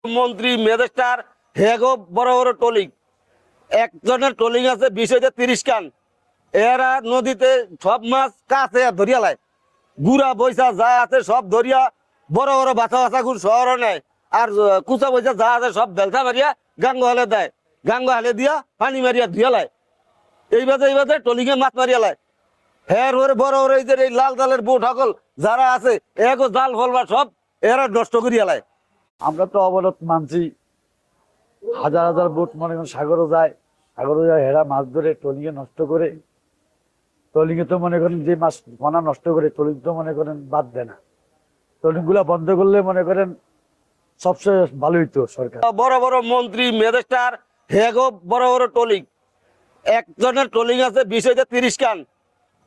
মন্ত্রী মেজেস্টার হেগো বড় বড় ট্রলিং, একজনের ট্রলিং আছে 20 হইতে 30 কান। এরা নদীতে সব মাছ কাছে ধরিয়া লাই, গুড়া বৈশা যা আছে সব ধরিয়া বড় বড় বাছা বাছা গুড় শহরে নেয়। আর কুচা বৈশা যা আছে সব বেলথা মারিয়া গাঙ্গ হালে দেয়, গাঙ্গ হালে দিয়া পানি মারিয়া ধুয়া লাই। এইভাবে ট্রলিংয়ে মাছ মারিয়া লাই। হ্যাঁ ওরে বড় বড় এই লাল জালের বোট সকল যারা আছে এগো জাল ফলবা সব এরা নষ্ট করিয়া লাই। আমরা তো অবরোধ মানছি, হাজার হাজার বোট মনে করেন সাগরও যায়, হেরা মাছ ধরে ট্রলিংয়ে নষ্ট করে। ট্রলিংয়ে তো মনে করেন যে মাছ ঘনা নষ্ট করে, ট্রলিং তো মনে করেন বাদ দেয় না। ট্রলিং গুলা বন্ধ করলে মনে করেন সবচেয়ে ভালো হইতো সরকার। বড় বড় মন্ত্রী মেজেস্টার হেগো বড় বড় ট্রলিং, একজনের ট্রলিং আছে 20 হইতে 30 কান।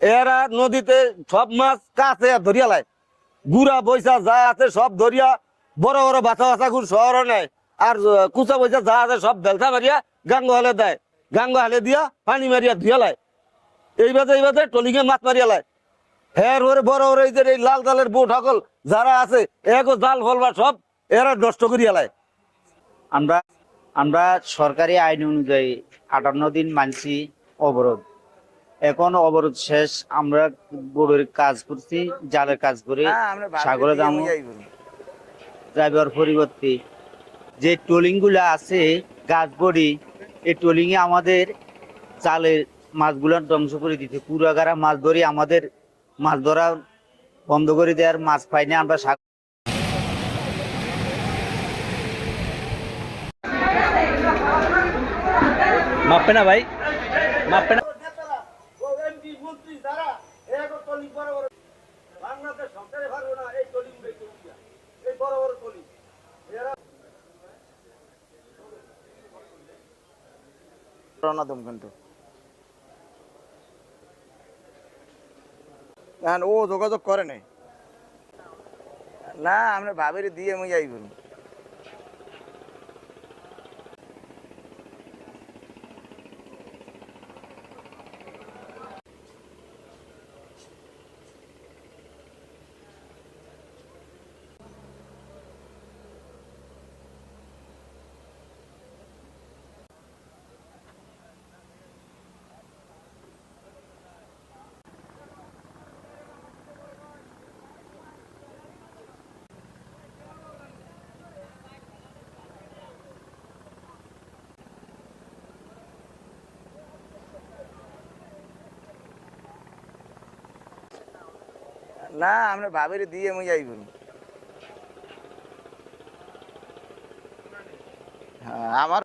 এরা নদীতে সব মাছ কাছে ধরিয়া লাই, গুড়া বৈশা যা আছে সব ধরিয়া বড় বড় বাছা বাছা গুড় শহরে নেয়। আর কুচা বৈশা যা আছে সব বেলথা মারিয়া গাঙ্গ হালে দেয়, গাঙ্গ হালে দিয়া পানি মারিয়া ধুয়া লাই। এইভাবে ট্রলিংয়ে মাছ মারিয়া লাই। হ্যাঁ ওরে বড় বড় এই লাল জালের বোট সকল যারা আছে এগো জাল ফলবা সব এরা নষ্ট করিয়া লাই। আমরা আমরা সরকারি আইন অনুযায়ী 58 দিন মানছি অবরোধ। এখন অবরোধ শেষ, আমরা বোর্ডের কাজ করছি, জালের কাজ করে সাগরে দাম যাইবার পরিবর্তে যে ট্রলিং গুলা আছে গাছ বড়ি, এই ট্রলিং এ আমাদের জালের মাছগুলো ধ্বংস করে দিতে, পুরাগারা মাছ ধরি আমাদের মাছ ধরা বন্ধ করে দেওয়ার, মাছ পাই না আমরা। মাপবে না ভাই, মাপবে না। কিন্তু ও যোগাযোগ করে নাই না, আমরা ভাবের দিয়ে মুই যাইব। না, আমরা ভাবের দিয়ে মুই যাইব। হ্যাঁ আমার